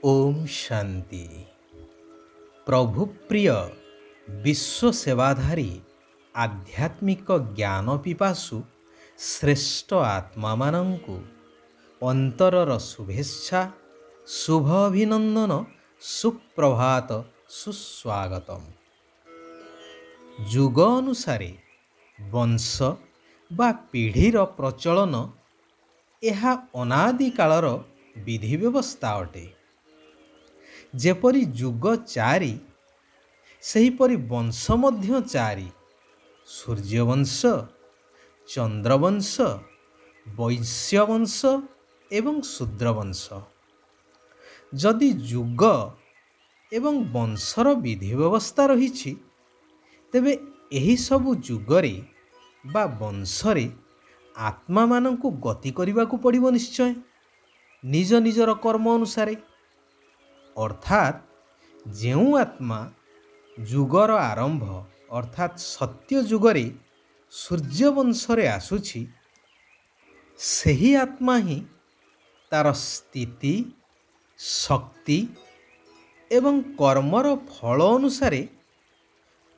ओम शांति। प्रभु प्रिय विश्व सेवाधारी आध्यात्मिक ज्ञान पिपासु श्रेष्ठ आत्मा मानंकु अंतरर शुभेच्छा शुभ अभिनंदन सुप्रभात सुस्वागतम। जुग अनुसारे वंश बा पीढ़ीर प्रचलन यह अनादि कालर विधि व्यवस्था अटे। जेपरि जुग चारि सेहीपरि वंश मध्य चारि। सूर्यवंश, चंद्रवंश, वैश्यवंश एवं शूद्रवंश। जदि जुग एवं वंशर विधि व्यवस्था रही तेबे एही सबु जुगरे बा वंशरे आत्मा मानंकु गति करिबाकु पड़िबो निश्चय निज निजर कर्म अनुसारे। अर्थात जेउ आत्मा जुगर आरंभ अर्थात सत्य जुगरे सूर्यवंशरे आसुछि सेही आत्मा ही तार स्थिति शक्ति एवं कर्मर फल अनुसारे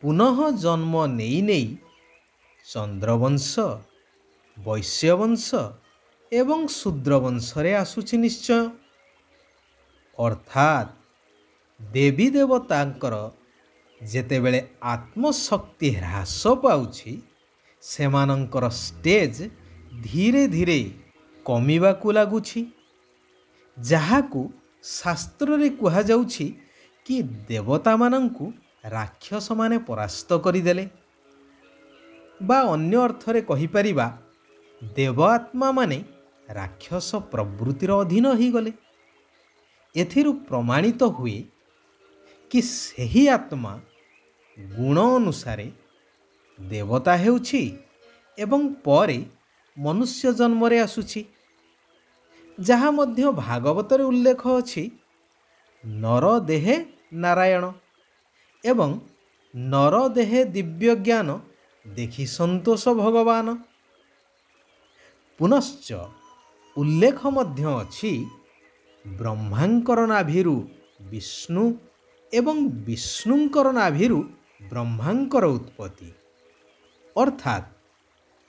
पुनः जन्म नेई नेई चंद्रवंश वैश्यवंश एवं शूद्रवंशरे आसुछि निश्चय। अर्थात देवी देवतांकर जेतेबेले आत्मशक्ति ह्रास पाउछि सेमानंकर स्टेज धीरे धीरे कमिबाकु लागुछि, जहाकु शास्त्र रे कुहा जाउछि कि देवता मानंकु राक्षस माने परास्त करिदेले बा अन्य अर्थरे कहि परिबा देवात्मा माने राक्षस प्रवृत्तिर अधीन ही गले। एथिरु प्रमाणित हुए कि सही आत्मा गुण अनुसारे देवता हेउछि एवं परे मनुष्य जन्म रे आसुछि, जहा मध्य भागवतरे उल्लेख अछि नर देहे नारायण एवं नर देहे दिव्य ज्ञान देखि संतोष भगवान। पुनश्च उल्लेख मध्य अछि ब्रह्मांकर नाभिरु विष्णु एवं विष्णुंकर नाभिरु ब्रह्मांकर उत्पत्ति। अर्थात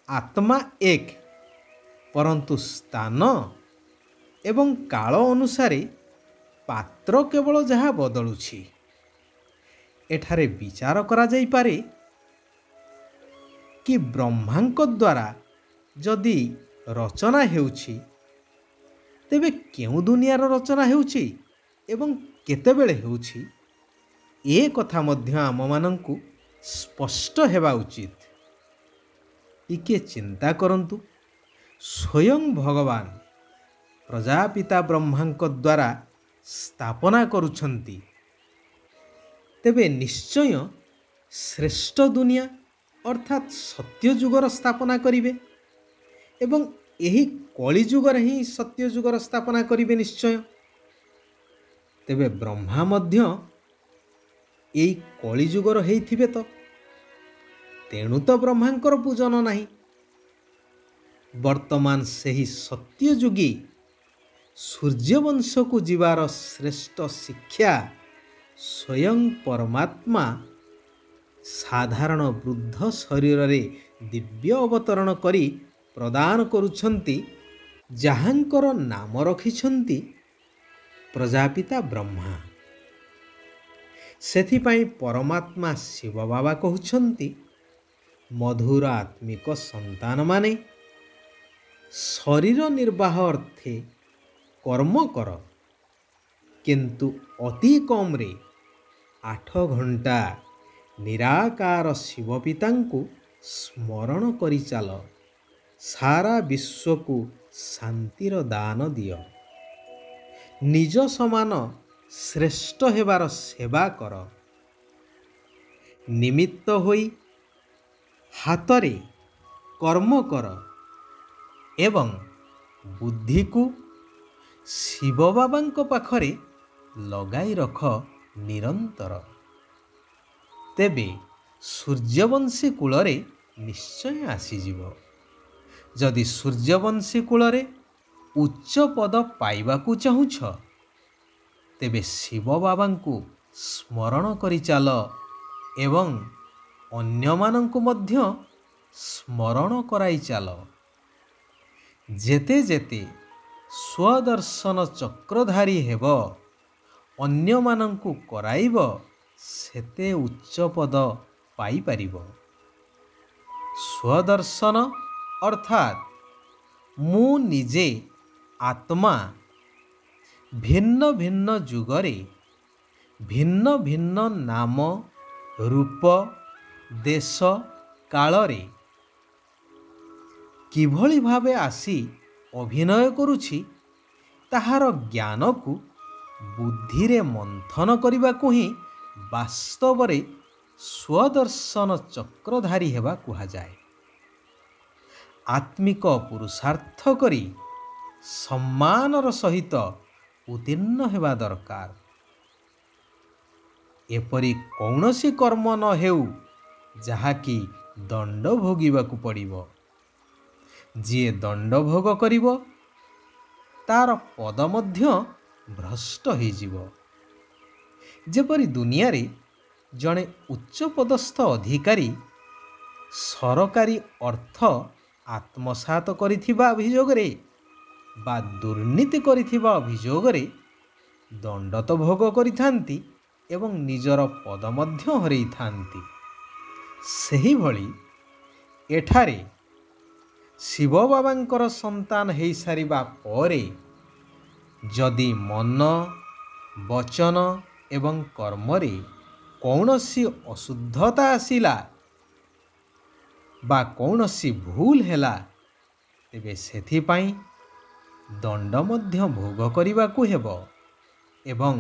आत्मा एक परंतु स्थान एवं काल अनुसारे पात्र केवल जहा बदलुछि। एठारे विचार करा जाई पारे कि ब्रह्मांक द्वारा जदि रचना हेउछि तेबे केउ दुनियार रचना हेउछि एवं केतेबेले हेउछि ए कथा मध्य आम मानंकु स्पष्ट हेबा उचित। टिके चिंता करंतु, स्वयं भगवान प्रजापिता ब्रह्मांक द्वारा स्थापना करुछंती तेबे निश्चय श्रेष्ठ दुनिया अर्थात सत्य जुगर स्थापना करिवे एवं एही कली जुगर ही सत्य जुगर स्थापना करिवे निश्चय। तेबे ब्रह्मा मध्य एही कली जुगर हेइथिबे तो तेणु तो ब्रह्मांकर पूजन नाही। वर्तमान सेही सत्य जुगी सूर्यवंश को जीवार श्रेष्ठ शिक्षा स्वयं परमात्मा साधारण वृद्ध शरीर रे दिव्य अवतरण करी प्रदान करुछंती, जहांकर नाम रखिछंती प्रजापिता ब्रह्मा। सेथिपाई परमात्मा शिव बाबा कहउछंती मधुर आत्मिक संतान माने शरीर निर्वाह अर्थे कर्म कर, किंतु अति कम रे 8 घंटा निराकार शिव पितांकु स्मरण करि चाल, सारा विश्व को शांतिर दान दियो, निज समान श्रेष्ठ हेबार सेवा कर, निमित्त होई हातरे कर्म कर एवं बुद्धि को शिव बाबांको पाखरे लगाई रख निरंतर। तेबे सूर्यवंशी कूलरे निश्चय आसीजिव। जदि सूर्यवंशी कूलरे उच्च पद पाइबाकू चाहुछ ତେବେ ଶିବ ବାବାଙ୍କୁ ସ୍ମରଣ କରି ଚାଲ ଏବଂ ଅନ୍ୟମାନଙ୍କୁ ମଧ୍ୟ ସ୍ମରଣ କରାଇ ଚାଲ। ଯେତେ ଯେତେ ସ୍ୱଦର୍ଶନ ଚକ୍ରଧାରୀ ହେବ, ଅନ୍ୟମାନଙ୍କୁ କରାଇବ, ସେତେ ଉଚ୍ଚ ପଦ ପାଇପାରିବ। ସ୍ୱଦର୍ଶନ ଅର୍ଥାତ୍ ମୁଁ ନିଜେ ଆତ୍ମା ଭିନ୍ନ ଭିନ୍ନ ଯୁଗରେ ଭିନ୍ନ ଭିନ୍ନ ନାମ, ରୂପ, ଦେଶ, କାଳରେ କିଭଳି ଭାବେ ଆସି ଅଭିନୟ କରୁଛି, ତାହାର ଜ୍ଞାନକୁ ବୁଦ୍ଧିରେ ମନ୍ଥନ କରିବାକୁ ହିଁ ବାସ୍ତବରେ ସ୍ୱଦର୍ଶନ ଚକ୍ରଧାରୀ ହେବା କୁହାଯାଏ। ଆତ୍ମିକ ପୁରୁଷାର୍ଥ କରି ସମ୍ମାନର ସହିତ ଉତ୍ତୀର୍ଣ୍ଣ ହେବା ଦରକାର। ଏପରି କୌଣସି କର୍ମ ନ ହେଉ ଯାହାକି ଦଣ୍ଡ ଭୋଗିବାକୁ ପଡ଼ିବ। ଯିଏ ଦଣ୍ଡ ଭୋଗ କରିବ, ତାର ପଦ ମଧ୍ୟ ଭ୍ରଷ୍ଟ ହୋଇଯିବ। ଯେପରି ଦୁନିଆରେ ଜଣେ ଉଚ୍ଚପଦସ୍ଥ ଅଧିକାରୀ ସରକାରୀ ଅର୍ଥ ଆତ୍ମସାତ କରିଥିବା ଅଭିଯୋଗରେ ବା ଦୁର୍ନୀତି କରିଥିବା ଅଭିଯୋଗରେ ଦଣ୍ଡ ତ ଭୋଗ କରିଥାନ୍ତି ଏବଂ ନିଜର ପଦ ମଧ୍ୟ ହରାଇଥାନ୍ତି, ସେହିଭଳି ଏଠାରେ ଶିବ ବାବାଙ୍କର ସନ୍ତାନ ହୋଇସାରିବା ପରେ ଯଦି ମନ, ବଚନ ଏବଂ କର୍ମରେ କୌଣସି ଅଶୁଦ୍ଧତା ଆସିଲା ବା କୌଣସି ଭୁଲ ହେଲା, ତେବେ ସେଥିପାଇଁ ଦଣ୍ଡ ମଧ୍ୟ ଭୋଗ କରିବାକୁ ହେବ ଏବଂ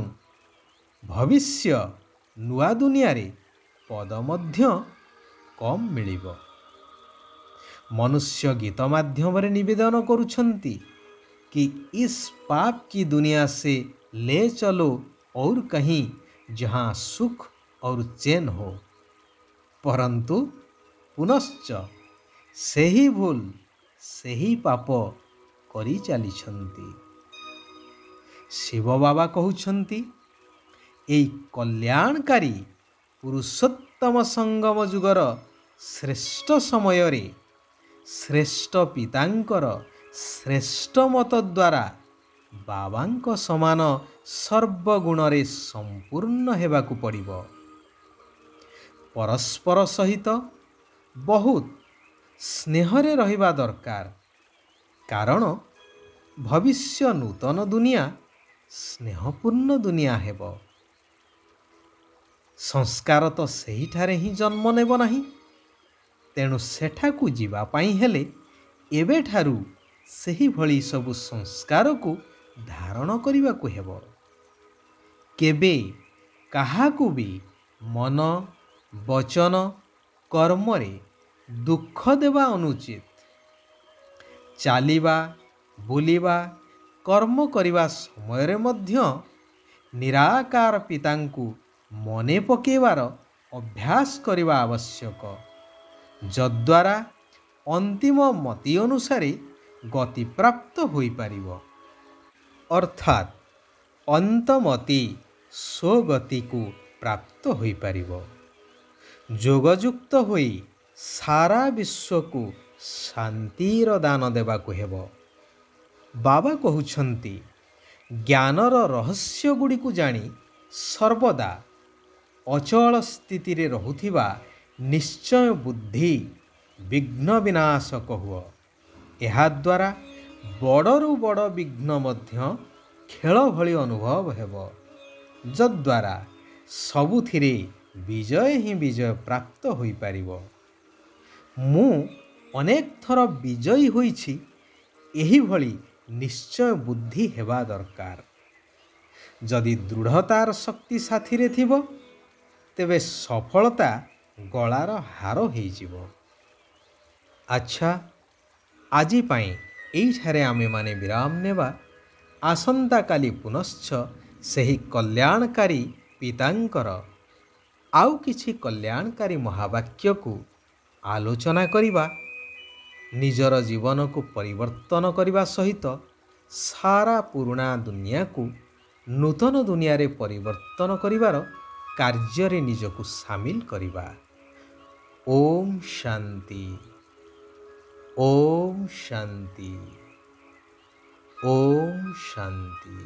ଭବିଷ୍ୟ ନୂଆ ଦୁନିଆରେ ପଦ ମଧ୍ୟ କମ୍ ମିଳିବ। ମନୁଷ୍ୟ ଗୀତ ମାଧ୍ୟମରେ ନିବେଦନ କରୁଛନ୍ତି कि इस पाप की दुनिया से ले चलो और कहीं जहाँ सुख और चैन हो, परंतु पुनश्च ସେହି ଭୁଲ ସେହି ପାପ କରି ଚାଲିଛନ୍ତି। ଶିବ ବାବା କହୁଛନ୍ତି, ଏହି କଲ୍ୟାଣକାରୀ ପୁରୁଷୋତ୍ତମ ସଙ୍ଗମ ଯୁଗର ଶ୍ରେଷ୍ଠ ସମୟରେ ଶ୍ରେଷ୍ଠ ପିତାଙ୍କର ଶ୍ରେଷ୍ଠ ମତ ଦ୍ୱାରା ବାବାଙ୍କ ସମାନ ସର୍ବଗୁଣରେ ସମ୍ପୂର୍ଣ୍ଣ ହେବାକୁ ପଡ଼ିବ। ପରସ୍ପର ସହିତ ବହୁତ ସ୍ନେହରେ ରହିବା ଦରକାର, କାରଣ ଭବିଷ୍ୟ ନୂତନ ଦୁନିଆ ସ୍ନେହପୂର୍ଣ୍ଣ ଦୁନିଆ ହେବ। ସଂସ୍କାର ତ ସେହିଠାରେ ହିଁ ଜନ୍ମ ନେବ ନାହିଁ, ତେଣୁ ସେଠାକୁ ଯିବା ପାଇଁ ହେଲେ ଏବେଠାରୁ ସେହିଭଳି ସବୁ ସଂସ୍କାରକୁ ଧାରଣ କରିବାକୁ ହେବ। କେବେ କାହାକୁ ବି ମନ, ବଚନ, କର୍ମରେ ଦୁଃଖ ଦେବା ଅନୁଚିତ। ଚାଲିବା, ବୁଲିବା, କର୍ମ କରିବା ସମୟରେ ମଧ୍ୟ ନିରାକାର ପିତାଙ୍କୁ ମନେ ପକାଇବାର ଅଭ୍ୟାସ କରିବା ଆବଶ୍ୟକ, ଯଦ୍ୱାରା ଅନ୍ତିମ ମତି ଅନୁସାରେ ଗତି ପ୍ରାପ୍ତ ହୋଇପାରିବ। ଅର୍ଥାତ୍ ଅନ୍ତମତି ସ୍ୱଗତିକୁ ପ୍ରାପ୍ତ ହୋଇପାରିବ। ଯୋଗଯୁକ୍ତ ହୋଇ ସାରା ବିଶ୍ୱକୁ ଶାନ୍ତିର ଦାନ ଦେବାକୁ ହେବ। ବାବା କହୁଛନ୍ତି, ଜ୍ଞାନର ରହସ୍ୟ ଗୁଡ଼ିକୁ ଜାଣି ସର୍ବଦା ଅଚଳ ସ୍ଥିତିରେ ରହୁଥିବା ନିଶ୍ଚୟ ବୁଦ୍ଧି ବିଘ୍ନ ବିନାଶକ ହୁଅ। ଏହାଦ୍ୱାରା ବଡ଼ରୁ ବଡ଼ ବିଘ୍ନ ମଧ୍ୟ ଖେଳ ଭଳି ଅନୁଭବ ହେବ, ଯଦ୍ୱାରା ସବୁଥିରେ ବିଜୟ ହିଁ ବିଜୟ ପ୍ରାପ୍ତ ହୋଇପାରିବ। ମୁଁ ଅନେକ ଥର ବିଜୟୀ ହୋଇଛି, ଏହିଭଳି ନିଶ୍ଚୟ ବୁଦ୍ଧି ହେବା ଦରକାର। ଯଦି ଦୃଢ଼ତାର ଶକ୍ତି ସାଥିରେ ଥିବ, ତେବେ ସଫଳତା ଗଳାର ହାର ହୋଇଯିବ। ଆଚ୍ଛା, ଆଜି ପାଇଁ ଏଇଠାରେ ଆମେମାନେ ବିରାମ ନେବା। ଆସନ୍ତାକାଲି ପୁନଶ୍ଚ ସେହି କଲ୍ୟାଣକାରୀ ପିତାଙ୍କର ଆଉ କିଛି କଲ୍ୟାଣକାରୀ ମହାବାକ୍ୟକୁ ଆଲୋଚନା କରିବା। ନିଜର ଜୀବନକୁ ପରିବର୍ତ୍ତନ କରିବା ସହିତ ସାରା ପୁରୁଣା ଦୁନିଆକୁ ନୂତନ ଦୁନିଆରେ ପରିବର୍ତ୍ତନ କରିବାର କାର୍ଯ୍ୟରେ ନିଜକୁ ସାମିଲ କରିବା। ଓମ୍ ଶାନ୍ତି। ଓମ୍ ଶାନ୍ତି। ଓମ୍ ଶାନ୍ତି।